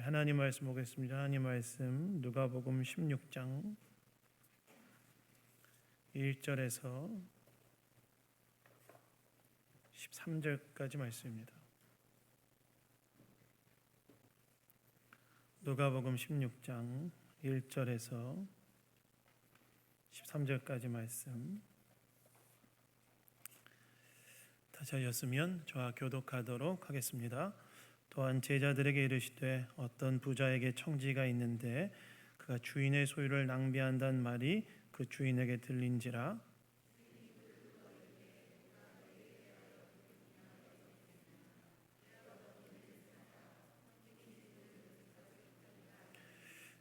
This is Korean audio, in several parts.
하나님 말씀 보겠습니다. 하나님 말씀 누가복음 16장 1절에서 13절까지 말씀입니다. 누가복음 16장 1절에서 13절까지 말씀 다시 하셨으면 저와 교독하도록 하겠습니다. 또한 제자들에게 이르시되 어떤 부자에게 청지가 있는데 그가 주인의 소유를 낭비한다는 말이 그 주인에게 들린지라.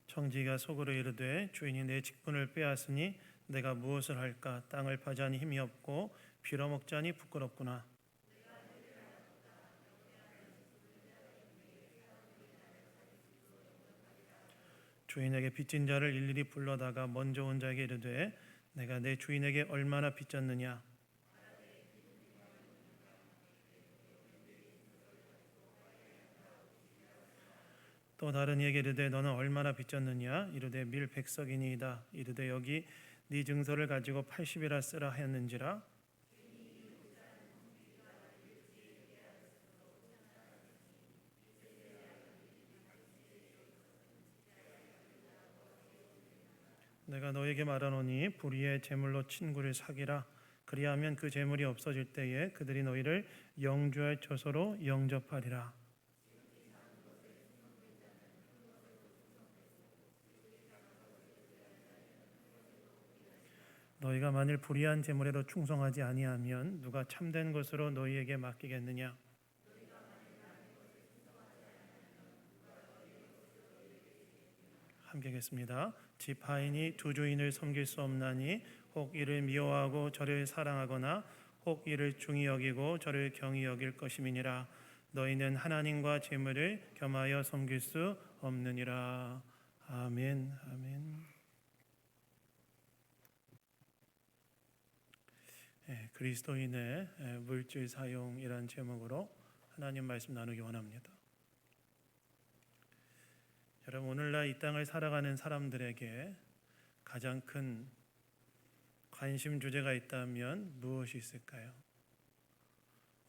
청지가 속으로 이르되 주인이 내 직분을 빼앗으니 내가 무엇을 할까? 땅을 파자니 힘이 없고 빌어먹자니 부끄럽구나. 주인에게 빚진 자를 일일이 불러다가 먼저 온 자에게 이르되 내가 내 주인에게 얼마나 빚졌느냐? 또 다른 이에게 이르되 너는 얼마나 빚졌느냐? 이르되 밀 100석이니이다. 이르되 여기 네 증서를 가지고 80이라 쓰라 하였는지라. 내가 너에게 말하노니 불의의 재물로 친구를 사귀라. 그리하면 그 재물이 없어질 때에 그들이 너희를 영주할 처소로 영접하리라. 너희가 만일 불의한 재물에도 충성하지 아니하면 누가 참된 것으로 너희에게 맡기겠느냐? 함께 하겠습니다. 집 하인이 두 주인을 섬길 수 없나니 혹 이를 미워하고 저를 사랑하거나 혹 이를 중히 여기고 저를 경히 여길 것임이니라. 너희는 하나님과 재물을 겸하여 섬길 수 없느니라. 아멘. 아멘. 그리스도인의 물질 사용이란 제목으로 하나님 말씀 나누기 원합니다. 여러분, 오늘날 이 땅을 살아가는 사람들에게 가장 큰 관심 주제가 있다면 무엇이 있을까요?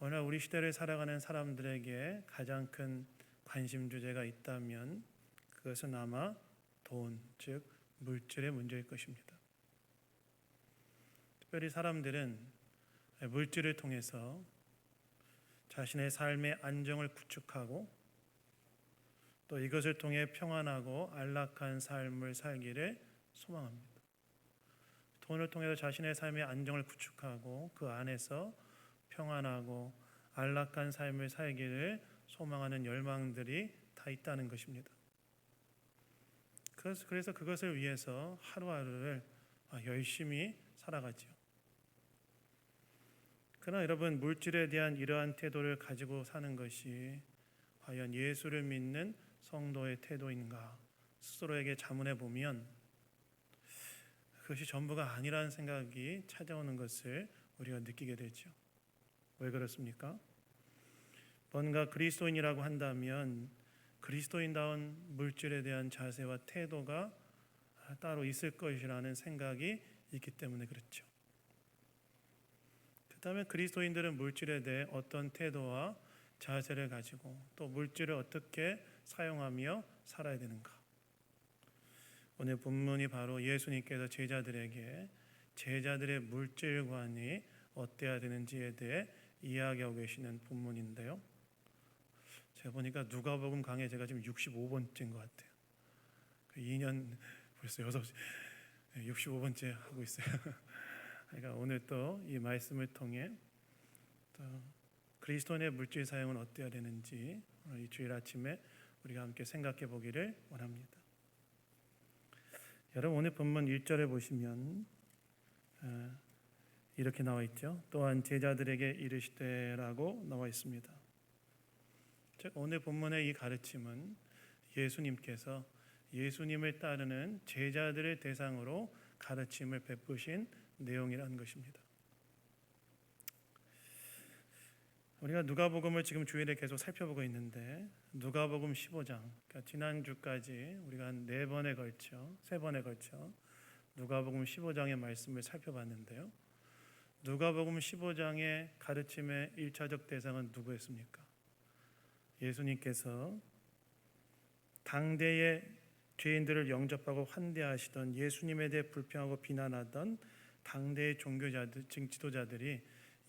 오늘 우리 시대를 살아가는 사람들에게 가장 큰 관심 주제가 있다면 그것은 아마 돈, 즉 물질의 문제일 것입니다. 특별히 사람들은 물질을 통해서 자신의 삶의 안정을 구축하고 또 이것을 통해 평안하고 안락한 삶을 살기를 소망합니다. 돈을 통해서 자신의 삶의 안정을 구축하고 그 안에서 평안하고 안락한 삶을 살기를 소망하는 열망들이 다 있다는 것입니다. 그래서 그것을 위해서 하루하루를 열심히 살아가지요. 그러나 여러분, 물질에 대한 이러한 태도를 가지고 사는 것이 과연 예수를 믿는 성도의 태도인가 스스로에게 자문해 보면 그것이 전부가 아니라는 생각이 찾아오는 것을 우리가 느끼게 되죠. 왜 그렇습니까? 뭔가 그리스도인이라고 한다면 그리스도인다운 물질에 대한 자세와 태도가 따로 있을 것이라는 생각이 있기 때문에 그렇죠. 그렇다면 그리스도인들은 물질에 대해 어떤 태도와 자세를 가지고 또 물질을 어떻게 사용하며 살아야 되는가? 오늘 본문이 바로 예수님께서 제자들에게 제자들의 물질관이 어때야 되는지에 대해 이야기하고 계시는 본문인데요. 제가 보니까 누가복음 강의 제가 지금 65번째인 것 같아요. 2년 벌써 65번째 하고 있어요. 그러니까 오늘 또 이 말씀을 통해 또 그리스도인의 물질 사용은 어때야 되는지 오늘 이 주일 아침에 우리가 함께 생각해 보기를 원합니다. 여러분, 오늘 본문 1절에 보시면 이렇게 나와 있죠. 또한 제자들에게 이르시되라고 나와 있습니다. 즉 오늘 본문의 이 가르침은 예수님께서 예수님을 따르는 제자들을 대상으로 가르침을 베푸신 내용이라는 것입니다. 우리가 누가복음을 지금 주일에 계속 살펴보고 있는데 누가복음 15장, 그러니까 지난주까지 우리가 한 3번에 걸쳐 누가복음 15장의 말씀을 살펴봤는데요. 누가복음 15장의 가르침의 1차적 대상은 누구였습니까? 예수님께서 당대의 죄인들을 영접하고 환대하시던 예수님에 대해 불평하고 비난하던 당대의 종교자들, 지도자들이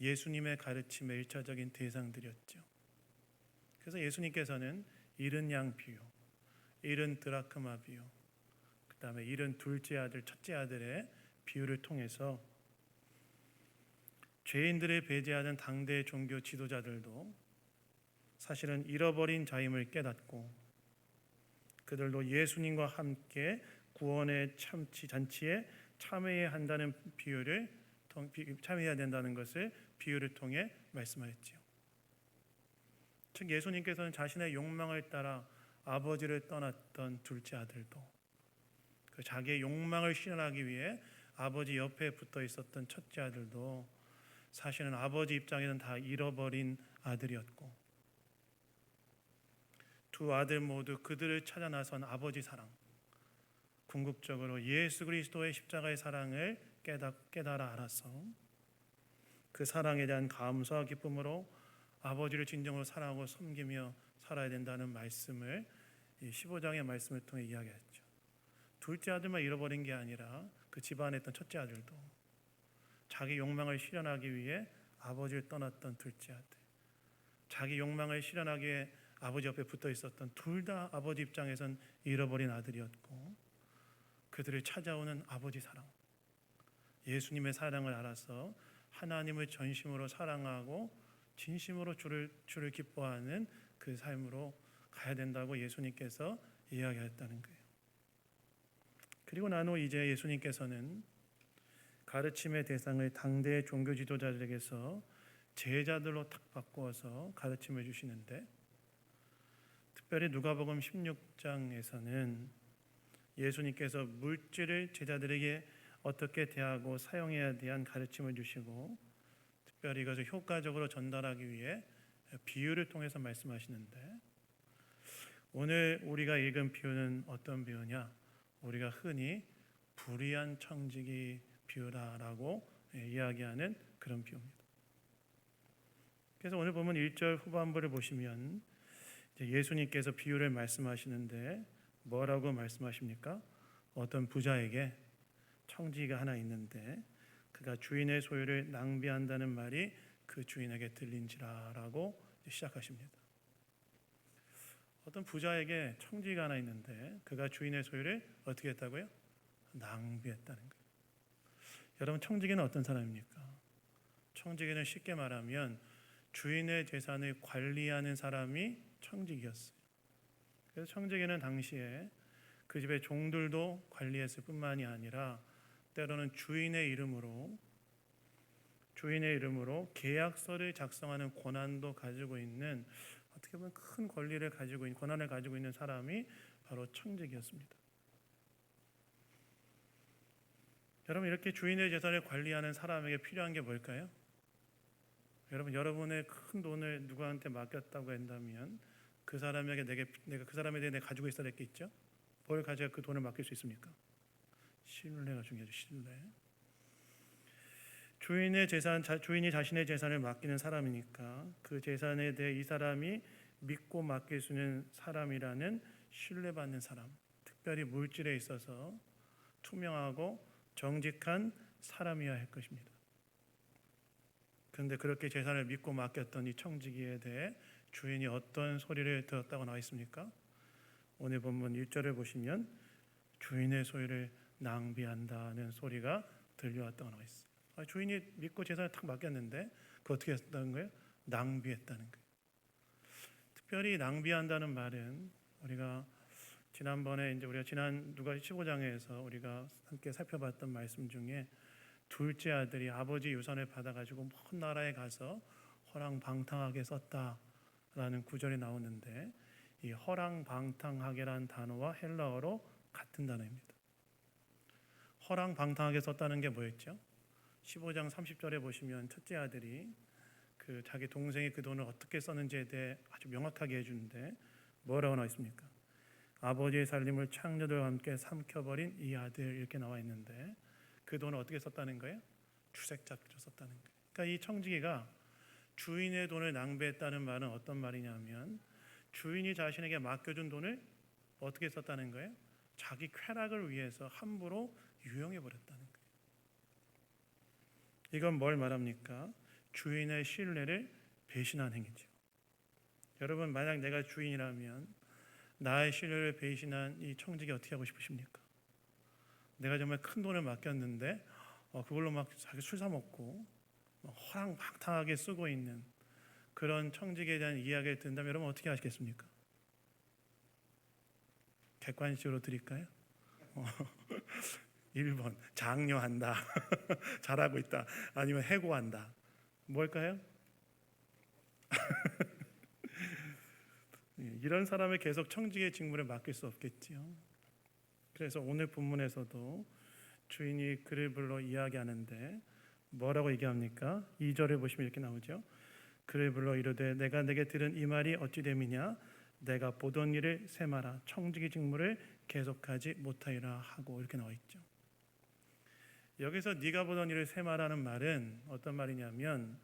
예수님의 가르침의 1차적인 대상들이었죠. 그래서 예수님께서는 잃은 양 비유, 잃은 드라크마 비유, 그 다음에 잃은 둘째 아들, 첫째 아들의 비유를 통해서 죄인들을 배제하는 당대의 종교 지도자들도 사실은 잃어버린 자임을 깨닫고 그들도 예수님과 함께 구원의 잔치에 참여해야 한다는 참여해야 된다는 것을 비유를 통해 말씀하였지요. 즉 예수님께서는 자신의 욕망을 따라 아버지를 떠났던 둘째 아들도, 그 자기의 욕망을 실현하기 위해 아버지 옆에 붙어 있었던 첫째 아들도 사실은 아버지 입장에는 다 잃어버린 아들이었고, 두 아들 모두 그들을 찾아 나선 아버지 사랑, 궁극적으로 예수 그리스도의 십자가의 사랑을 깨달아 알아서 그 사랑에 대한 감사와 기쁨으로 아버지를 진정으로 사랑하고 섬기며 살아야 된다는 말씀을 이 15장의 말씀을 통해 이야기했죠. 둘째 아들만 잃어버린 게 아니라 그 집안에 있던 첫째 아들도 자기 욕망을 실현하기 위해 아버지를 떠났던 둘째 아들, 자기 욕망을 실현하기 위해 아버지 옆에 붙어 있었던 둘 다 아버지 입장에선 잃어버린 아들이었고, 그들을 찾아오는 아버지 사랑, 예수님의 사랑을 알아서 하나님을 전심으로 사랑하고 진심으로 주를 기뻐하는 그 삶으로 가야 된다고 예수님께서 이야기했다는 거예요. 그리고 난 후 이제 예수님께서는 가르침의 대상을 당대의 종교 지도자들에게서 제자들로 탁 바꾸어서 가르침을 주시는데, 특별히 누가복음 16장에서는 예수님께서 물질을 제자들에게 어떻게 대하고 사용해야 대한 가르침을 주시고, 특별히 이것을 효과적으로 전달하기 위해 비유를 통해서 말씀하시는데, 오늘 우리가 읽은 비유는 어떤 비유냐? 우리가 흔히 불의한 청지기 비유라라고 이야기하는 그런 비유입니다. 그래서 오늘 보면 1절 후반부를 보시면 예수님께서 비유를 말씀하시는데 뭐라고 말씀하십니까? 어떤 부자에게 청지기가 하나 있는데 그가 주인의 소유를 낭비한다는 말이 그 주인에게 들린지라라고 시작하십니다. 어떤 부자에게 청지기가 하나 있는데 그가 주인의 소유를 어떻게 했다고요? 낭비했다는 거예요. 여러분, 청지기는 어떤 사람입니까? 청지기는 쉽게 말하면 주인의 재산을 관리하는 사람이 청지기였어요. 그래서 청지기는 당시에 그 집의 종들도 관리했을 뿐만이 아니라 때로는 주인의 이름으로 계약서를 작성하는 권한도 가지고 있는, 어떻게 보면 큰 권한을 가지고 있는 사람이 바로 청지기였습니다. 여러분, 이렇게 주인의 재산을 관리하는 사람에게 필요한 게 뭘까요? 여러분, 여러분의 큰 돈을 누구한테 맡겼다고 한다면 그 사람에게 내가 그 사람에 대해 내가 가지고 있어야 될 게 있죠. 뭘 가져야 그 돈을 맡길 수 있습니까? 신뢰가 중요하죠. 신뢰. 주인이 자신의 재산을 맡기는 사람이니까 그 재산에 대해 이 사람이 믿고 맡길 수 있는 사람이라는 신뢰받는 사람, 특별히 물질에 있어서 투명하고 정직한 사람이어야 할 것입니다. 그런데 그렇게 재산을 믿고 맡겼던 이 청지기에 대해 주인이 어떤 소리를 들었다고 나와 있습니까? 오늘 본문 1절을 보시면 주인의 소유를 낭비한다는 소리가 들려왔다고 나와 있어요. 주인이 믿고 재산을 탁 맡겼는데 그 어떻게 했다는 거예요? 낭비했다는 거예요. 특별히 낭비한다는 말은 우리가 지난번에 우리가 지난 누가 15장에서 우리가 함께 살펴봤던 말씀 중에 둘째 아들이 아버지 유산을 받아가지고 먼 나라에 가서 허랑방탕하게 썼다라는 구절이 나오는데, 이 허랑방탕하게라는 단어와 헬라어로 같은 단어입니다. 허랑방탕하게 썼다는 게 뭐였죠? 15장 30절에 보시면 첫째 아들이 그 그 자기 동생이 그 돈을 어떻게 썼는지에 대해 아주 명확하게 해주는데 뭐라고 나와 있습니까? 아버지의 살림을 창녀들과 함께 삼켜버린 이 아들 이렇게 나와 있는데 그 돈을 어떻게 썼다는 거예요? 주색잡기로 썼다는 거예요. 그러니까 이 청지기가 주인의 돈을 낭비했다는 말은 어떤 말이냐면 주인이 자신에게 맡겨준 돈을 어떻게 썼다는 거예요? 자기 쾌락을 위해서 함부로 유용해 버렸다는 거예요. 이건 뭘 말합니까? 주인의 신뢰를 배신한 행위죠. 여러분, 만약 내가 주인이라면 나의 신뢰를 배신한 이 청지기 어떻게 하고 싶으십니까? 내가 정말 큰 돈을 맡겼는데 그걸로 막 자기 술 사 먹고 허랑방탕하게 쓰고 있는 그런 청지기에 대한 이야기를 듣는다면 여러분 어떻게 하시겠습니까? 객관식으로 드릴까요? 1번 장려한다. 잘하고 있다. 아니면 해고한다. 뭘까요? 이런 사람을 계속 청지기의 직무를 맡길 수 없겠지요. 그래서 오늘 본문에서도 주인이 그를 불러 이야기하는데 뭐라고 얘기합니까? 2절을 보시면 이렇게 나오죠. 그를 불러 이르되 내가 내게 들은 이 말이 어찌 됨이냐? 내가 보던 일을 세마라 청지기 직무를 계속하지 못하리라 하고 이렇게 나와 있죠. 여기서 네가 보던 일을 세마라는 말은 어떤 말이냐면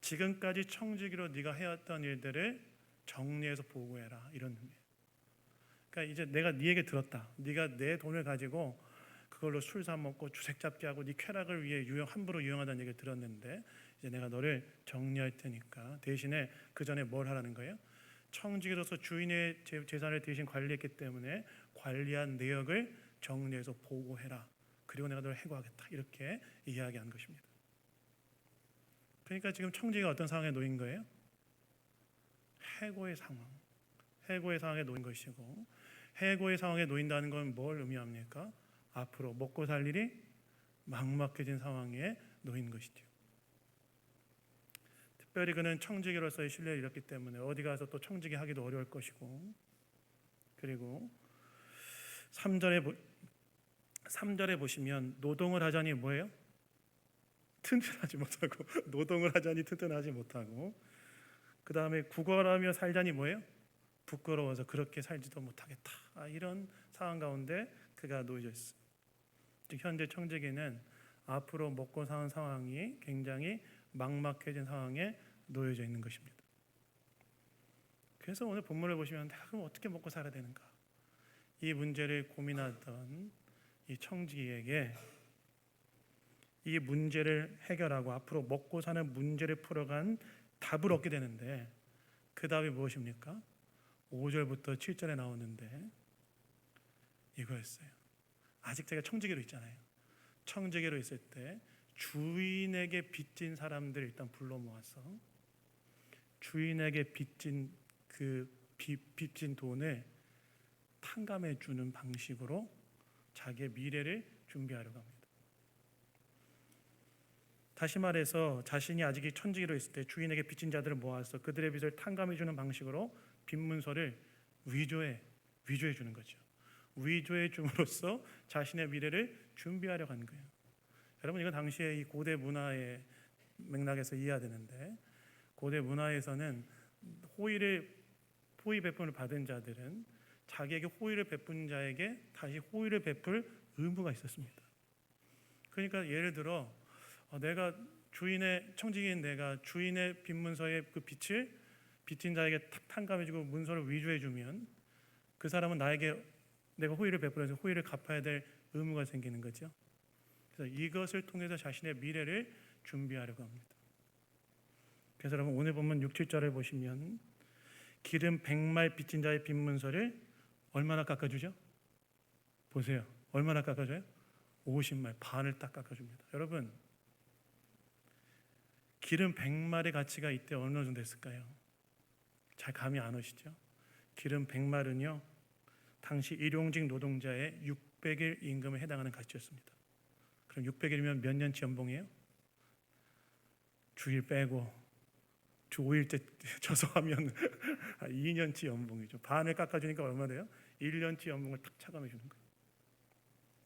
지금까지 청지기로 네가 해왔던 일들을 정리해서 보고해라 이런 의미예요. 그러니까 이제 내가 네 얘기 들었다. 네가 내 돈을 가지고 그걸로 술 사 먹고 주색 잡기 하고 네 쾌락을 위해 함부로 유용하다는 얘기를 들었는데 이제 내가 너를 정리할 테니까 대신에 그 전에 뭘 하라는 거예요? 청지기로서 주인의 재산을 대신 관리했기 때문에 관리한 내역을 정리해서 보고해라. 그리고 내가 너를 해고하겠다. 이렇게 이야기한 것입니다. 그러니까 지금 청지기가 어떤 상황에 놓인 거예요? 해고의 상황. 해고의 상황에 놓인 것이고 해고의 상황에 놓인다는 건 뭘 의미합니까? 앞으로 먹고 살 일이 막막해진 상황에 놓인 것이죠. 특별히 그는 청지기로서의 신뢰를 잃었기 때문에 어디 가서 또 청지기 하기도 어려울 것이고 그리고 3절에 보시면 노동을 하자니 뭐예요? 튼튼하지 못하고 노동을 하자니 튼튼하지 못하고 그 다음에 구걸하며 살자니 뭐예요? 부끄러워서 그렇게 살지도 못하겠다. 이런 상황 가운데 그가 놓여져 있어요. 즉 현재 청지기는 앞으로 먹고 사는 상황이 굉장히 막막해진 상황에 놓여져 있는 것입니다. 그래서 오늘 본문을 보시면 내가 그럼 어떻게 먹고 살아야 되는가? 이 문제를 고민하던 이 청지기에게 이 문제를 해결하고 앞으로 먹고 사는 문제를 풀어간 답을 얻게 되는데 그 답이 무엇입니까? 5절부터 7절에 나오는데 이거였어요. 아직 제가 청지기로 있잖아요. 청지기로 있을 때 주인에게 빚진 사람들 일단 불러 모아서 주인에게 빚진 빚진 돈을 탕감해 주는 방식으로 자기의 미래를 준비하려고 합니다. 다시 말해서 자신이 아직 청지기로 있을 때 주인에게 빚진 자들을 모아서 그들의 빚을 탕감해 주는 방식으로 빚 문서를 위조해 주는 거죠. 위조해 줌으로써 자신의 미래를 준비하려고 한 거예요. 여러분 이건 당시에 이 고대 문화의 맥락에서 이해해야 되는데 고대 문화에서는 호의 베품을 받은 자들은 자기에게 호의를 베푼 자에게 다시 호의를 베풀 의무가 있었습니다. 그러니까 예를 들어 내가 청지기인 내가 주인의 빚 문서의 그 빚을 빚진 자에게 탕감해주고 문서를 위조해주면 그 사람은 나에게 내가 호의를 베풀어서 호의를 갚아야 될 의무가 생기는 거죠. 그래서 이것을 통해서 자신의 미래를 준비하려고 합니다. 그래서 여러분 오늘 보면 6, 7절을 보시면 기름 100말 빚진 자의 빚 문서를 얼마나 깎아주죠? 보세요. 얼마나 깎아줘요? 50말, 반을 딱 깎아줍니다. 여러분 기름 100말의 가치가 이때 어느 정도 됐을까요? 잘 감이 안 오시죠? 기름 100말은요 당시 일용직 노동자의 600일 임금에 해당하는 가치였습니다. 그럼 600일이면 몇 년치 연봉이에요? 주일 빼고 주 5일째 쳐서 하면 2년치 연봉이죠. 반을 깎아주니까 얼마 돼요? 1년치 연봉을 탁 차감해 주는 거예요.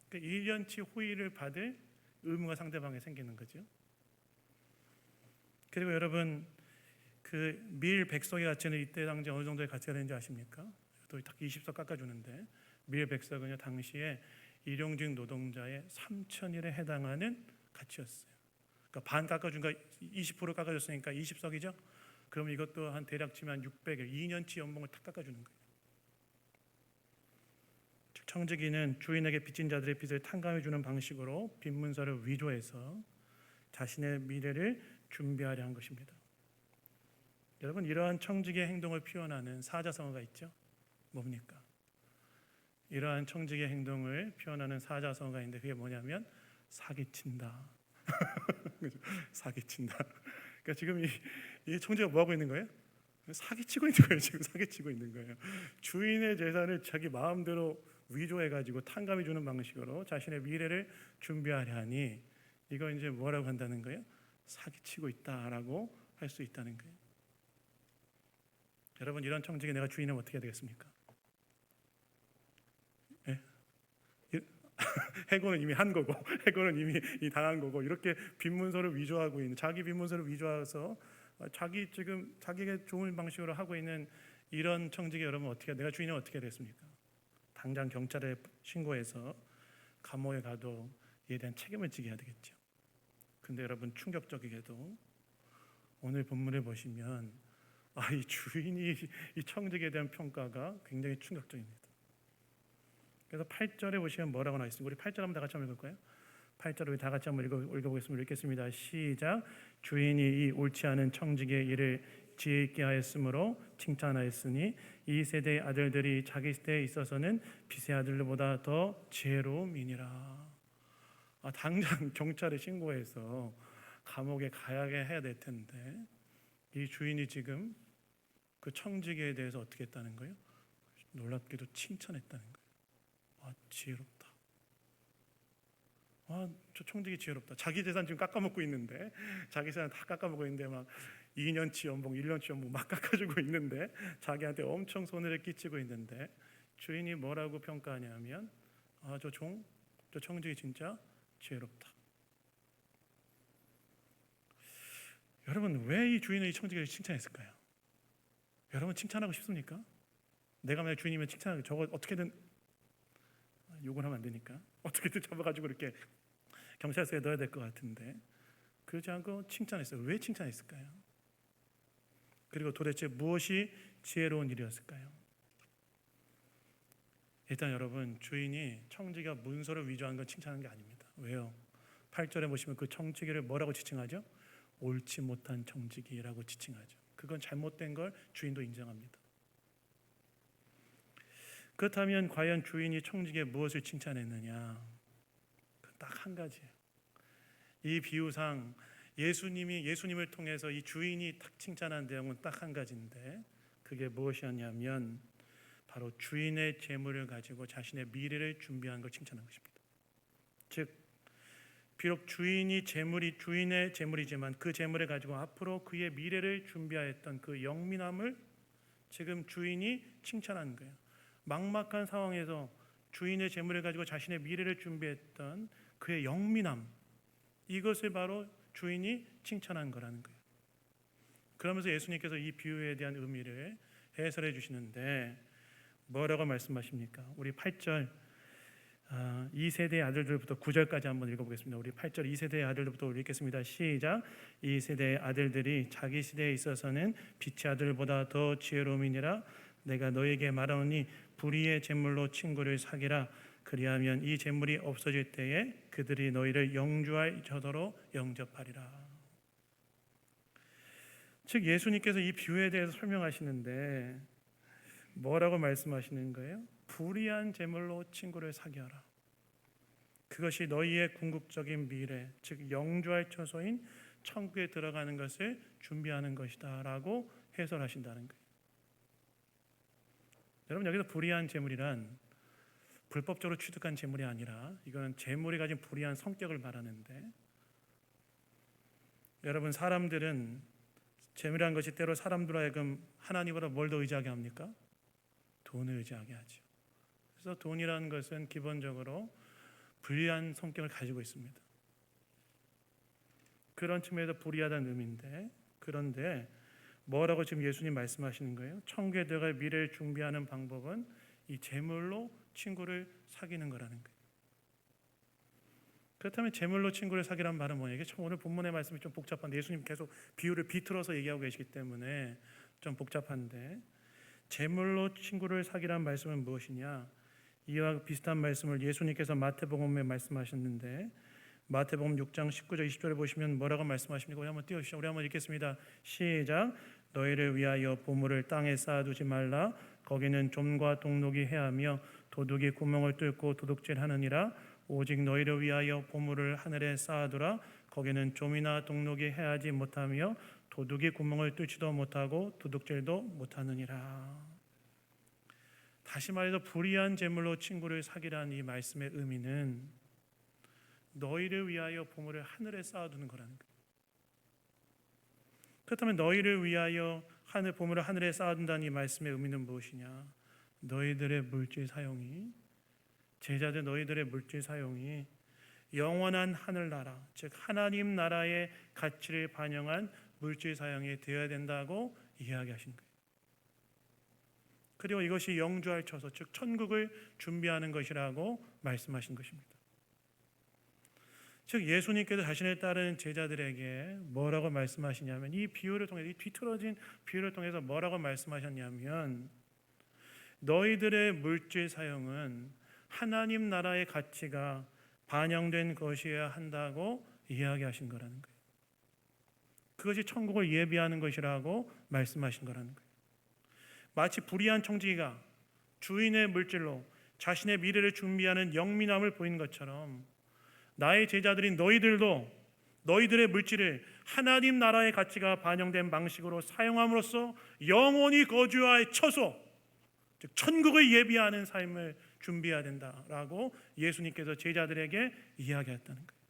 그러니까 1년치 호의를 받을 의무가 상대방에 생기는 거죠. 그리고 여러분 그 밀 100석의 가치는 이때 당시 어느 정도의 가치가 되는지 아십니까? 또 딱 20석 깎아주는데 밀 100석은요 당시에 일용직 노동자의 3,000일에 해당하는 가치였어요. 그러니까 반 깎아준 거 20% 깎아줬으니까 20석이죠. 그럼 이것도 한 대략 치면 600일, 2년치 연봉을 딱 깎아주는 거예요. 청지기는 주인에게 빚진 자들의 빚을 탕감해 주는 방식으로 빚 문서를 위조해서 자신의 미래를 준비하려 한 것입니다. 여러분 이러한 청지기의 행동을 표현하는 사자성어가 있죠. 뭡니까? 이러한 청지기의 행동을 표현하는 사자성어가 있는데 그게 뭐냐면 사기친다. 사기친다. 그러니까 지금 이 청지기가 뭐 하고 있는 거예요? 사기치고 있는 거예요. 지금 사기치고 있는 거예요. 주인의 재산을 자기 마음대로 위조해가지고 탕감해 주는 방식으로 자신의 미래를 준비하려 하니 이거 이제 뭐라고 한다는 거예요? 사기치고 있다라고 할 수 있다는 거예요. 여러분 이런 청지기 내가 주인이면 어떻게 해야 되겠습니까? 예? 해고는 이미 한 거고 해고는 이미 당한 거고 이렇게 빈문서를 위조하고 있는 자기 빈문서를 위조해서 자기 지금 자기에게 좋은 방식으로 하고 있는 이런 청지기 여러분 어떻게 내가 주인이면 어떻게 되겠습니까? 당장 경찰에 신고해서 감옥에 가도 이에 대한 책임을 지게 해야 되겠죠. 근데 여러분 충격적이게도 오늘 본문을 보시면 이 주인이 이 청지기에 대한 평가가 굉장히 충격적입니다. 그래서 8절에 보시면 뭐라고 나와 있습니까? 우리 8절 한번 다 같이 한번 읽을까요? 8절 우리 다 같이 한번 읽어보겠습니다. 읽겠습니다. 시작. 주인이 이 옳지 않은 청지기의 일을 지혜 있게 하였으므로 칭찬하였으니 이 세대의 아들들이 자기 세대에 있어서는 빚의 아들보다 더 지혜로움이니라. 당장 경찰에 신고해서 감옥에 가야게 해야 될 텐데 이 주인이 지금 그 청지기에 대해서 어떻게 했다는 거예요? 놀랍게도 칭찬했다는 거예요. 지혜롭다. 저 청지기 지혜롭다. 자기 재산 지금 깎아먹고 있는데 자기 재산 다 깎아먹고 있는데 막 2년치 연봉, 1년치 연봉 막 깎아주고 있는데 자기한테 엄청 손해를 끼치고 있는데 주인이 뭐라고 평가하냐면 저 청지기 진짜 지혜롭다. 여러분 왜 이 주인은 이 청지기를 칭찬했을까요? 여러분 칭찬하고 싶습니까? 내가 만약 주인이면 칭찬하고 저거 어떻게든 욕을 하면 안 되니까 어떻게든 잡아가지고 이렇게 경찰서에 넣어야 될 것 같은데 그러지 않고 칭찬했어요. 왜 칭찬했을까요? 그리고 도대체 무엇이 지혜로운 일이었을까요? 일단 여러분 주인이 청지기가 문서를 위조한 건 칭찬한 게 아닙니다. 왜요? 8절에 보시면 그 청지기를 뭐라고 지칭하죠? 옳지 못한 청지기라고 지칭하죠. 그건 잘못된 걸 주인도 인정합니다. 그렇다면 과연 주인이 청지기에 무엇을 칭찬했느냐? 딱 한 가지예요. 이 비유상 예수님을 통해서 이 주인이 딱 칭찬한 내용은 딱 한 가지인데 그게 무엇이었냐면 바로 주인의 재물을 가지고 자신의 미래를 준비한 걸 칭찬한 것입니다. 즉 비록 주인의 재물이지만 그 재물을 가지고 앞으로 그의 미래를 준비하였던 그 영민함을 지금 주인이 칭찬한 거예요. 막막한 상황에서 주인의 재물을 가지고 자신의 미래를 준비했던 그의 영민함, 이것을 바로 주인이 칭찬한 거라는 거예요. 그러면서 예수님께서 이 비유에 대한 의미를 해설해 주시는데 뭐라고 말씀하십니까? 우리 8절 2세대의 아들들부터 9절까지 한번 읽어보겠습니다. 우리 8절 2세대의 아들들부터 읽겠습니다. 시작. 2세대의 아들들이 자기 시대에 있어서는 빛의 아들보다 더 지혜로움이니라. 내가 너에게 말하노니 불의의 재물로 친구를 사귀라. 그리하면 이 재물이 없어질 때에 그들이 너희를 영주할 저더러 영접하리라. 즉 예수님께서 이 비유에 대해서 설명하시는데 뭐라고 말씀하시는 거예요? 불의한 재물로 친구를 사귀어라. 그것이 너희의 궁극적인 미래, 즉 영주할 처소인 천국에 들어가는 것을 준비하는 것이다 라고 해설하신다는 거예요. 여러분 여기서 불의한 재물이란 불법적으로 취득한 재물이 아니라 이거는 재물이 가진 불의한 성격을 말하는데 여러분 사람들은 재물이라는 것이 때로 사람들로 하여금 하나님보다 뭘 더 의지하게 합니까? 돈을 의지하게 하죠. 그래서 돈이라는 것은 기본적으로 불리한 성격을 가지고 있습니다. 그런 측면에서 불리하다는 의미인데 그런데 뭐라고 지금 예수님 말씀하시는 거예요? 천국에 들어갈 미래를 준비하는 방법은 이 재물로 친구를 사귀는 거라는 거예요. 그렇다면 재물로 친구를 사귀란 말은 뭐냐? 이게 오늘 본문의 말씀이 좀 복잡한데 예수님 계속 비유를 비틀어서 얘기하고 계시기 때문에 좀 복잡한데, 재물로 친구를 사귀란 말씀은 무엇이냐? 이와 비슷한 말씀을 예수님께서 마태복음에 말씀하셨는데, 마태복음 6장 19절 20절에 보시면 뭐라고 말씀하십니까? 우리 한번 띄워주시죠. 우리 한번 읽겠습니다. 시작. 너희를 위하여 보물을 땅에 쌓아두지 말라. 거기는 좀과 동록이 해하며 도둑이 구멍을 뚫고 도둑질하느니라. 오직 너희를 위하여 보물을 하늘에 쌓아두라. 거기는 좀이나 동록이 해하지 못하며 도둑이 구멍을 뚫지도 못하고 도둑질도 못하느니라. 다시 말해서 불의한 재물로 친구를 사귀라는 이 말씀의 의미는 너희를 위하여 보물을 하늘에 쌓아두는 거라는 거예요. 그렇다면 너희를 위하여 보물을 하늘에 쌓아둔다는 이 말씀의 의미는 무엇이냐? 너희들의 물질 사용이, 제자들 너희들의 물질 사용이 영원한 하늘나라, 즉 하나님 나라의 가치를 반영한 물질 사용이 되어야 된다고 이야기하신 거예요. 그리고 이것이 영주할 처소, 즉 천국을 준비하는 것이라고 말씀하신 것입니다. 즉 예수님께서 자신을 따르는 제자들에게 뭐라고 말씀하시냐면, 이 비유를 통해, 이 뒤틀어진 비유를 통해서 뭐라고 말씀하셨냐면, 너희들의 물질 사용은 하나님 나라의 가치가 반영된 것이어야 한다고 이야기하신 거라는 거예요. 그것이 천국을 예비하는 것이라고 말씀하신 거라는 거예요. 마치 불의한 청지기가 주인의 물질로 자신의 미래를 준비하는 영민함을 보인 것처럼, 나의 제자들인 너희들도 너희들의 물질을 하나님 나라의 가치가 반영된 방식으로 사용함으로써 영원히 거주할 처소, 즉 천국을 예비하는 삶을 준비해야 된다라고 예수님께서 제자들에게 이야기했다는 거예요.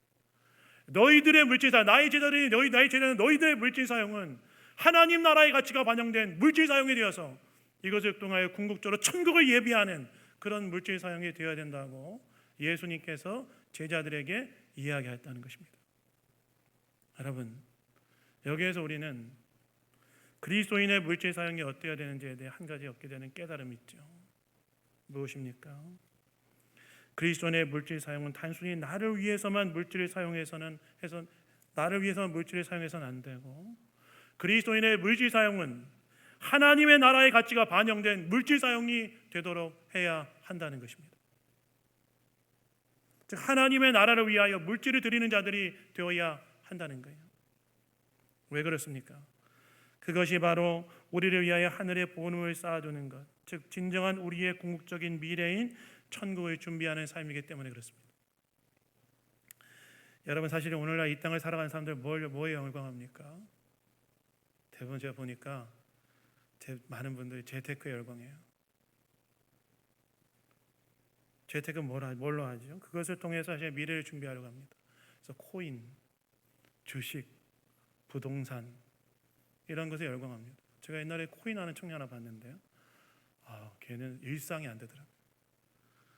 너희들의 물질 사용, 나의 제자들인 나의 제자는 너희들의 물질 사용은 하나님 나라의 가치가 반영된 물질 사용이 되어서 이것을 통하여 궁극적으로 천국을 예비하는 그런 물질 사용이 되어야 된다고 예수님께서 제자들에게 이야기했다는 것입니다. 여러분, 여기에서 우리는 그리스도인의 물질 사용이 어때야 되는지에 대해 한 가지 얻게 되는 깨달음이 있죠. 무엇입니까? 그리스도인의 물질 사용은 단순히 나를 위해서만 물질을 사용해서는 안 되고, 그리스도인의 물질 사용은 하나님의 나라의 가치가 반영된 물질 사용이 되도록 해야 한다는 것입니다. 즉 하나님의 나라를 위하여 물질을 드리는 자들이 되어야 한다는 거예요. 왜 그렇습니까? 그것이 바로 우리를 위하여 하늘에 보물을 쌓아두는 것, 즉 진정한 우리의 궁극적인 미래인 천국을 준비하는 삶이기 때문에 그렇습니다. 여러분, 사실 오늘날 이 땅을 살아가는 사람들 뭐에 열광합니까? 대부분 제가 보니까 많은 분들이 재테크에 열광해요. 재테크는 뭘로 하죠? 그것을 통해서 사실 미래를 준비하려고 합니다. 그래서 코인, 주식, 부동산 이런 것에 열광합니다. 제가 옛날에 코인 하는 청년 하나 봤는데요. 걔는 일상이 안 되더라고요.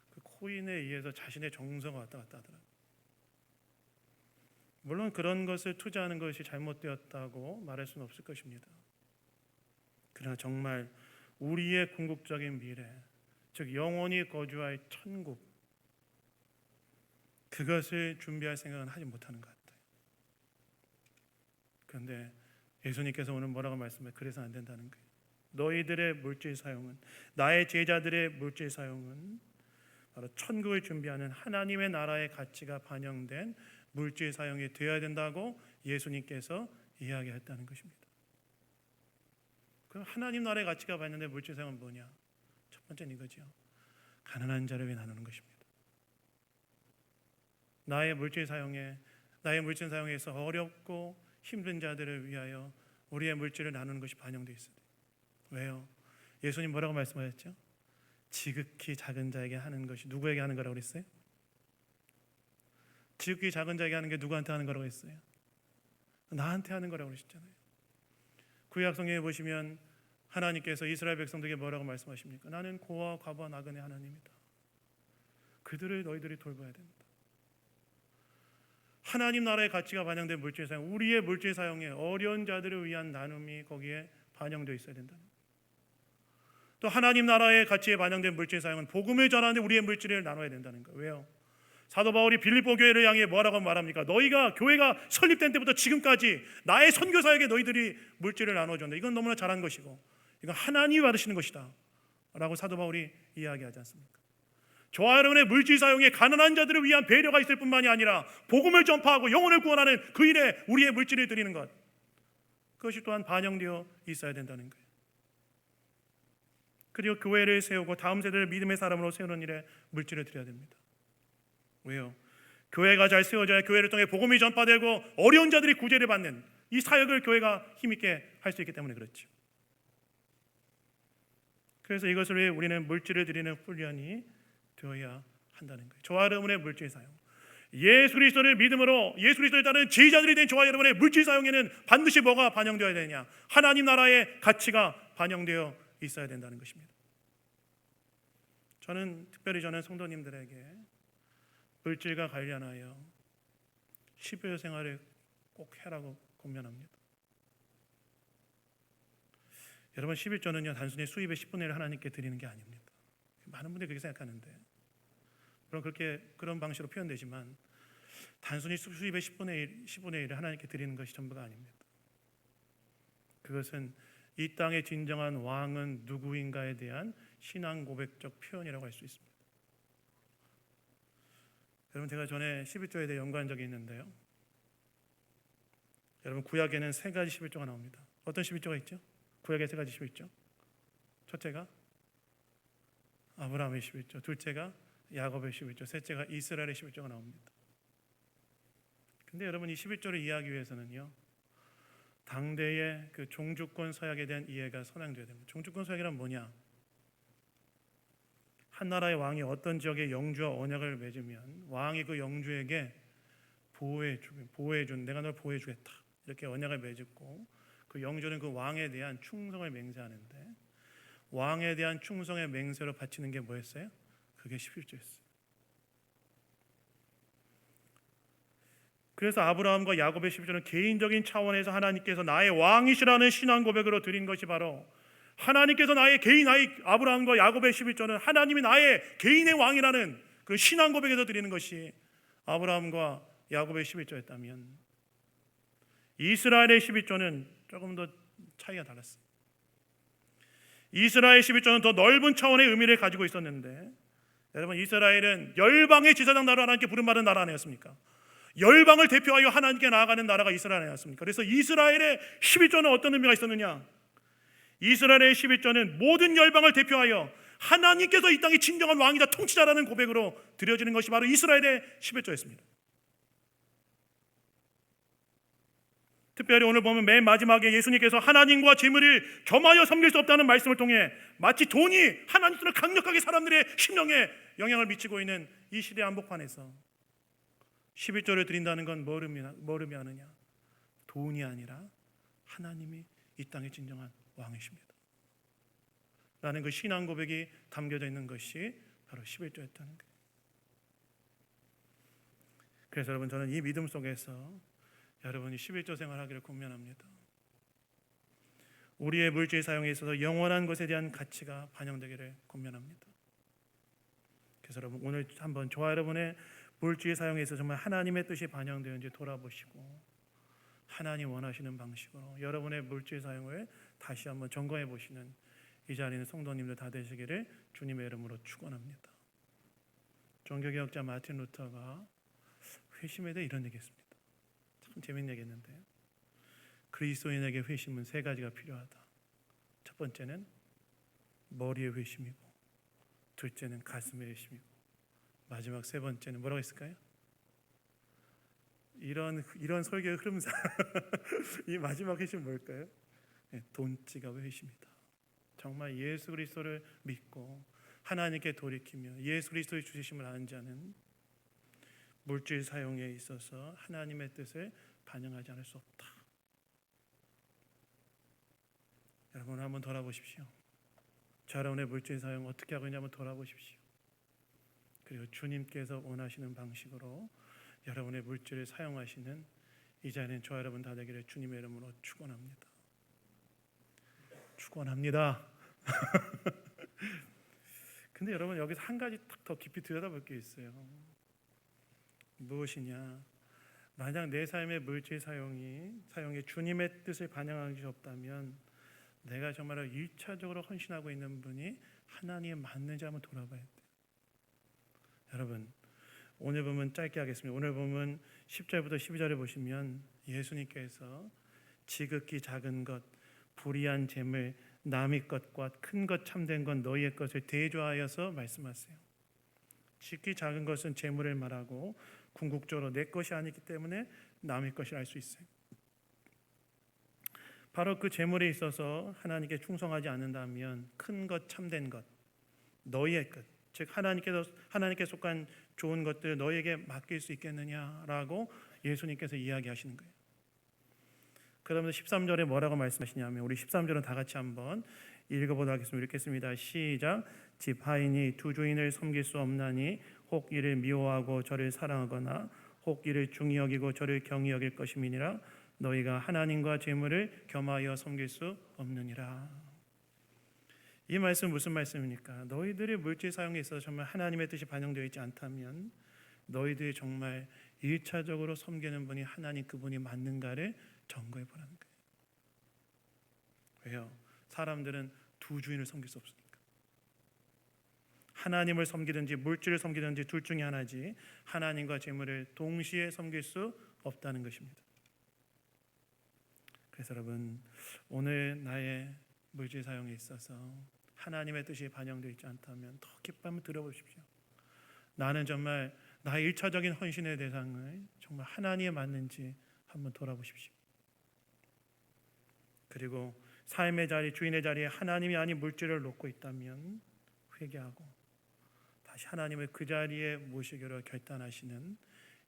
그 코인에 의해서 자신의 정서가 왔다 갔다 하더라고요. 물론 그런 것을 투자하는 것이 잘못되었다고 말할 수는 없을 것입니다. 그러나 정말 우리의 궁극적인 미래, 즉 영원히 거주할 천국, 그것을 준비할 생각은 하지 못하는 것 같아요. 그런데 예수님께서 오늘 뭐라고 말씀해? 그래서 안 된다는 거예요. 너희들의 물질 사용은, 나의 제자들의 물질 사용은 바로 천국을 준비하는 하나님의 나라의 가치가 반영된 물질 사용이 되어야 된다고 예수님께서 이야기했다는 것입니다. 그럼 하나님 나라의 가치가 반영된 물질 사용은 뭐냐? 첫 번째는 이거죠. 가난한 자를 위해 나누는 것입니다. 나의 물질 사용에서 어렵고 힘든 자들을 위하여 우리의 물질을 나누는 것이 반영되어 있어요. 왜요? 예수님 뭐라고 말씀하셨죠? 지극히 작은 자에게 하는 것이 누구에게 하는 거라고 그랬어요? 지극히 작은 자에게 하는 게 누구한테 하는 거라고 했어요? 나한테 하는 거라고 그러셨잖아요. 구약 성경에 보시면 하나님께서 이스라엘 백성들에게 뭐라고 말씀하십니까? 나는 고아와 과부와 나그네 하나님이다. 그들을 너희들이 돌봐야 된다. 하나님 나라의 가치가 반영된 물질 사용, 우리의 물질 사용에 어려운 자들을 위한 나눔이 거기에 반영되어 있어야 된다. 또 하나님 나라의 가치에 반영된 물질 사용은 복음을 전하는데 우리의 물질을 나눠야 된다는 거예요. 왜요? 사도 바울이 빌립보 교회를 향해 뭐라고 말합니까? 너희가 교회가 설립된 때부터 지금까지 나의 선교 사역에 너희들이 물질을 나눠줬는데 이건 너무나 잘한 것이고 이건 하나님이 받으시는 것이다 라고 사도 바울이 이야기하지 않습니까? 저와 여러분의 물질 사용에 가난한 자들을 위한 배려가 있을 뿐만이 아니라 복음을 전파하고 영혼을 구원하는 그 일에 우리의 물질을 드리는 것, 그것이 또한 반영되어 있어야 된다는 거예요. 그리고 교회를 세우고 다음 세대를 믿음의 사람으로 세우는 일에 물질을 드려야 됩니다. 왜요? 교회가 잘 세워져야 교회를 통해 복음이 전파되고 어려운 자들이 구제를 받는 이 사역을 교회가 힘있게 할 수 있기 때문에 그렇죠. 그래서 이것을 위해 우리는 물질을 드리는 훈련이 되어야 한다는 거예요. 저와 여러분의 물질 사용, 예수 그리스도를 믿음으로 예수 그리스도를 따르는 제자들이 된 저와 여러분의 물질 사용에는 반드시 뭐가 반영되어야 되냐? 하나님 나라의 가치가 반영되어 있어야 된다는 것입니다. 특별히 저는 성도님들에게 물질과 관련하여 12월 생활을 꼭 해라고 권면합니다. 여러분, 11조는요 단순히 수입의 10분의 1을 하나님께 드리는 게 아닙니다. 많은 분들이 그렇게 생각하는데, 물론 그런 방식으로 표현되지만 단순히 수입의 10분의 1을 하나님께 드리는 것이 전부가 아닙니다. 그것은 이 땅의 진정한 왕은 누구인가에 대한 신앙 고백적 표현이라고 할 수 있습니다. 여러분, 제가 전에 11조에 대해 연구한 적이 있는데요, 여러분 구약에는 세 가지 11조가 나옵니다. 어떤 11조가 있죠? 구약에 세 가지 11조. 첫째가 아브라함의 11조, 둘째가 야곱의 11조, 셋째가 이스라엘의 11조가 나옵니다. 근데 여러분, 이 11조를 이해하기 위해서는요 당대의 그 종주권 서약에 대한 이해가 선양돼야 됩니다. 종주권 서약이란 뭐냐? 한 나라의 왕이 어떤 지역의 영주와 언약을 맺으면 왕이 그 영주에게 보호해준, 내가 널 보호해주겠다 이렇게 언약을 맺었고, 그 영주는 그 왕에 대한 충성을 맹세하는데, 왕에 대한 충성의 맹세로 바치는 게 뭐였어요? 그게 11조였어요. 그래서 아브라함과 야곱의 11조는 개인적인 차원에서 하나님께서 나의 왕이시라는 신앙 고백으로 드린 것이 바로, 하나님께서 나의 아브라함과 야곱의 11조는 하나님이 나의 개인의 왕이라는 그 신앙 고백에서 드리는 것이 아브라함과 야곱의 11조였다면, 이스라엘의 11조는 조금 더 차이가 달랐어요. 이스라엘 11조는 더 넓은 차원의 의미를 가지고 있었는데, 여러분, 이스라엘은 열방의 지사장 나라로 하나님께 부름받은 나라 아니었습니까? 열방을 대표하여 하나님께 나아가는 나라가 이스라엘 아니었습니까? 그래서 이스라엘의 11조는 어떤 의미가 있었느냐? 이스라엘의 11조는 모든 열방을 대표하여 하나님께서 이 땅의 진정한 왕이다, 통치자라는 고백으로 드려지는 것이 바로 이스라엘의 11조였습니다. 특별히 오늘 보면 맨 마지막에 예수님께서 하나님과 재물을 겸하여 섬길 수 없다는 말씀을 통해 마치 돈이 하나님처럼 강력하게 사람들의 심령에 영향을 미치고 있는 이 시대 한복판에서 11조를 드린다는 건 뭘 의미하느냐? 돈이 아니라 하나님이 이 땅의 진정한 왕이십니다 라는 그 신앙 고백이 담겨져 있는 것이 바로 11조였다는 거예요. 그래서 여러분, 저는 이 믿음 속에서 여러분이 11조 생활하기를 권면합니다. 우리의 물질 사용에 있어서 영원한 것에 대한 가치가 반영되기를 권면합니다. 그래서 여러분, 오늘 한번 저와 여러분의 물질 사용에 있어서 정말 하나님의 뜻이 반영되는지 돌아보시고, 하나님 원하시는 방식으로 여러분의 물질 사용을 다시 한번 점검해 보시는 이 자리에 있는 성도님들 다 되시기를 주님의 이름으로 축원합니다. 종교개혁자 마틴 루터가 회심에 대해 이런 얘기했습니다. 참 재밌는 얘기했는데, 그리스도인에게 회심은 세 가지가 필요하다. 첫 번째는 머리의 회심이고, 둘째는 가슴의 회심이고, 마지막 세 번째는 뭐라고 했을까요? 이런 설교의 흐름상 이 마지막 회심은 뭘까요? 돈지갑의 회심이다. 정말 예수 그리스도를 믿고 하나님께 돌이키며 예수 그리스도의 주시심을 아는 자는 물질 사용에 있어서 하나님의 뜻을 반영하지 않을 수 없다. 여러분, 한번 돌아보십시오. 여러분의 물질 사용 어떻게 하고 있는지 한번 돌아보십시오. 그리고 주님께서 원하시는 방식으로 여러분의 물질을 사용하시는 이 자리는 저와 여러분 다 되기를 주님의 이름으로 축원합니다. 축원합니다. 근데 여러분 여기서 한 가지 더 깊이 들여다볼 게 있어요. 무엇이냐? 만약 내 삶의 물질 사용이 주님의 뜻을 반영하는 것이 없다면 내가 정말로 1차적으로 헌신하고 있는 분이 하나님 맞는지 한번 돌아봐야 돼요. 여러분 오늘 보면 짧게 하겠습니다. 오늘 보면 10절부터 12절에 보시면 예수님께서 지극히 작은 것, 불의한 재물, 남의 것과 큰 것 참된 건 너희의 것을 대조하여서 말씀하세요. 지극히 작은 것은 재물을 말하고 궁극적으로 내 것이 아니기 때문에 남의 것이라 할 수 있어요. 바로 그 재물에 있어서 하나님께 충성하지 않는다면 큰 것 참된 것, 너희의 것, 즉 하나님께 속한 좋은 것들을 너희에게 맡길 수 있겠느냐라고 예수님께서 이야기하시는 거예요. 그러면서 13절에 뭐라고 말씀하시냐면 우리 13절은 다 같이 한번 읽어보도록 하겠습니다. 읽겠습니다. 시작. 집 하인이 두 주인을 섬길 수 없나니 혹 이를 미워하고 저를 사랑하거나 혹 이를 중히 여기고 저를 경히 여길 것임이니라. 너희가 하나님과 재물을 겸하여 섬길 수 없느니라. 이 말씀은 무슨 말씀입니까? 너희들의 물질 사용에 있어서 정말 하나님의 뜻이 반영되어 있지 않다면 너희들이 정말 1차적으로 섬기는 분이 하나님 그분이 맞는가를 점검해 보라는 거예요. 왜요? 사람들은 두 주인을 섬길 수 없으니까. 하나님을 섬기든지 물질을 섬기든지 둘 중에 하나지 하나님과 재물을 동시에 섬길 수 없다는 것입니다. 그래서 여러분 오늘 나의 물질 사용에 있어서 하나님의 뜻이 반영되어 있지 않다면 더 깊이 한번 들어보십시오. 나는 정말 나의 1차적인 헌신의 대상을 정말 하나님에 맞는지 한번 돌아보십시오. 그리고 삶의 자리, 주인의 자리에 하나님이 아닌 물질을 놓고 있다면 회개하고 다시 하나님을 그 자리에 모시기로 결단하시는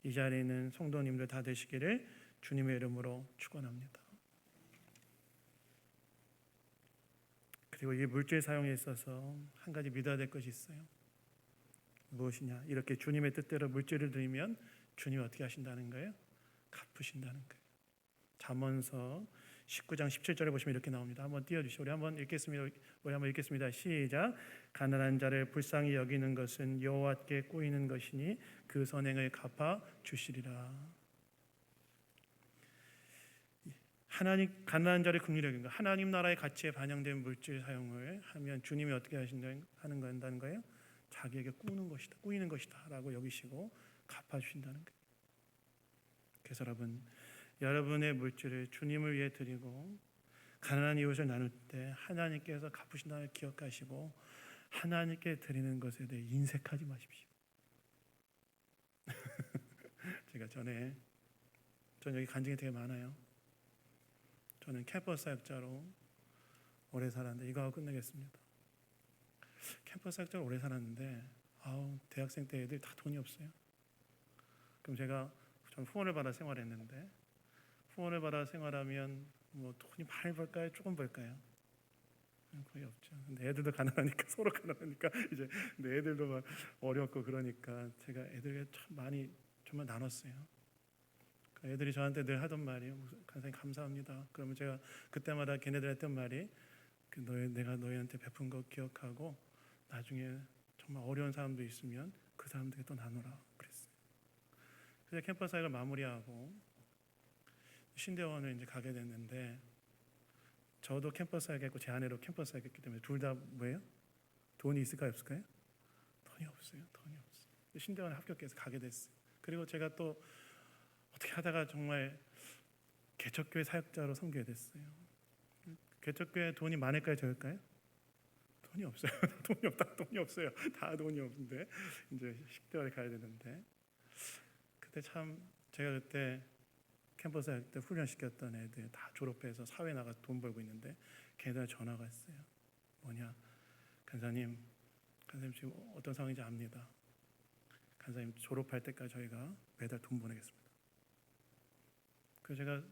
이 자리에 있는 성도님들 다 되시기를 주님의 이름으로 축원합니다. 그리고 이 물질 사용에 있어서 한 가지 믿어야 될 것이 있어요. 무엇이냐? 이렇게 주님의 뜻대로 물질을 드리면 주님이 어떻게 하신다는 거예요? 갚으신다는 거예요. 잠언서 19장 17절에 보시면 이렇게 나옵니다. 한번 띄워주시죠. 우리 한번 읽겠습니다. 시작. 가난한 자를 불쌍히 여기는 것은 여호와께 꼬이는 것이니 그 선행을 갚아 주시리라. 가난한 자를 긍휼히 여기는 것, 하나님 나라의 가치에 반영된 물질 사용을 하면 주님이 어떻게 한다는 거예요? 자기에게 꾸이는 것이다라고 여기시고 갚아주신다는 거예요. 그래서 여러분의 물질을 주님을 위해 드리고 가난한 이웃을 나눌 때 하나님께서 갚으신다는 걸 기억하시고 하나님께 드리는 것에 대해 인색하지 마십시오. 제가 전 여기 간증이 되게 많아요. 저는 캠퍼스 사역자로 오래 살았는데 이거 하고 끝내겠습니다. 캠퍼스 사역자로 오래 살았는데 대학생 때 애들 다 돈이 없어요. 그럼 전 후원을 받아 생활했는데 후원을 받아 생활하면 뭐 돈이 많이 벌까요? 조금 벌까요? 거의 없죠. 근데 애들도 가난하니까 서로 가난하니까 이제 근데 애들도 막 어렵고 그러니까 제가 애들에게 참 많이 정말 나눴어요. 애들이 저한테 늘 하던 말이 간사님 감사합니다. 그러면 제가 그때마다 걔네들 했던 말이 내가 너희한테 베푼 거 기억하고 나중에 정말 어려운 사람도 있으면 그 사람들에게 또 나누라 그랬어요. 그래서 캠퍼스 사역을 마무리하고 신대원을 이제 가게 됐는데 저도 캠퍼스 사역했고 제 아내도 캠퍼스 사역했기 때문에 둘 다 뭐예요? 돈이 있을까요 없을까요? 돈이 없어요. 신대원에 합격해서 가게 됐어요. 그리고 제가 또 어떻게 하다가 정말 개척교회 사역자로 섬기게 됐어요. 개척교회 돈이 많을까요 적을까요? 돈이 없어요. 돈이 없어요. 다 돈이 없는데 이제 10개월에 가야 되는데 그때 참 제가 그때 캠퍼스 할 때 훈련시켰던 애들 다 졸업해서 사회 나가서 돈 벌고 있는데 걔네들 전화가 왔어요. 뭐냐? 간사님 지금 어떤 상황인지 압니다. 간사님 졸업할 때까지 저희가 매달 돈 보내겠습니다. 그래서 제가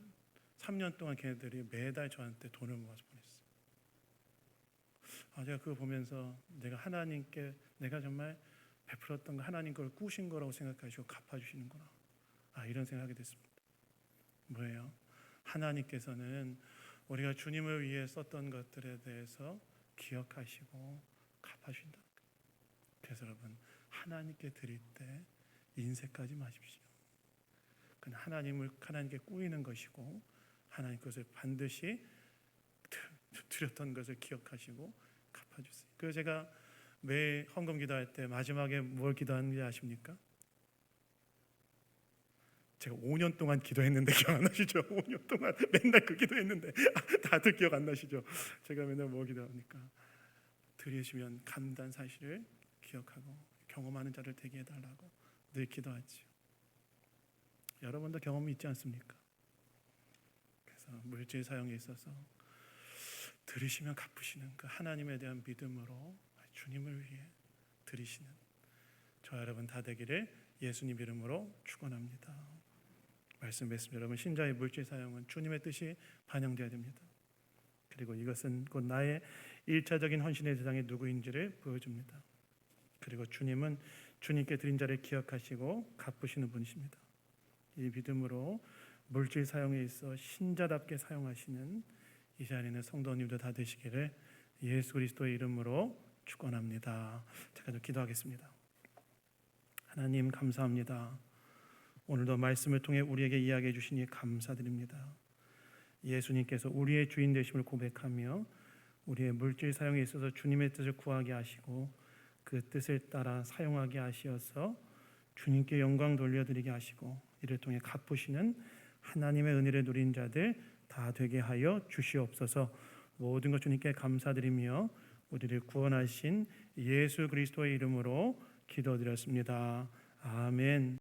3년 동안 걔네들이 매달 저한테 돈을 모아서 보냈어요. 제가 그거 보면서 내가 하나님께 내가 정말 베풀었던 거 하나님 걸 꾸신 거라고 생각하시고 갚아주시는구나. 이런 생각이 됐습니다. 뭐예요? 하나님께서는 우리가 주님을 위해 썼던 것들에 대해서 기억하시고 갚아주신다. 그래서 여러분, 하나님께 드릴 때 인색하지 마십시오. 그건 하나님께 꾸이는 것이고 하나님 것을 반드시 드렸던 것을 기억하시고 갚아주세요. 그래서 제가 매일 헌금 기도할 때 마지막에 뭘 기도하는지 아십니까? 제가 5년 동안 기도했는데 기억 안 나시죠? 5년 동안 맨날 그 기도했는데 다들 기억 안 나시죠? 제가 맨날 뭐 기도합니까? 드리시면 감단 사실을 기억하고 경험하는 자를 되게 해달라고 늘 기도하지요. 여러분도 경험이 있지 않습니까? 그래서 물질 사용에 있어서 드리시면 갚으시는 그 하나님에 대한 믿음으로 주님을 위해 드리시는 저와 여러분 다 되기를 예수님 이름으로 축원합니다. 말씀 맺습니다. 여러분, 신자의 물질 사용은 주님의 뜻이 반영되어야 됩니다. 그리고 이것은 곧 나의 1차적인 헌신의 대상이 누구인지를 보여줍니다. 그리고 주님은 주님께 드린 자를 기억하시고 갚으시는 분이십니다. 이 믿음으로 물질 사용에 있어 신자답게 사용하시는 이 자리에 있는 성도님들 다 되시기를 예수 그리스도의 이름으로 축원합니다. 제가 좀 기도하겠습니다. 하나님 감사합니다. 오늘도 말씀을 통해 우리에게 이야기해 주시니 감사드립니다. 예수님께서 우리의 주인 되심을 고백하며 우리의 물질 사용에 있어서 주님의 뜻을 구하게 하시고 그 뜻을 따라 사용하게 하시어서 주님께 영광 돌려드리게 하시고 이를 통해 갚으시는 하나님의 은혜를 누린 자들 다 되게 하여 주시옵소서. 모든 것 주님께 감사드리며 우리를 구원하신 예수 그리스도의 이름으로 기도드렸습니다. 아멘.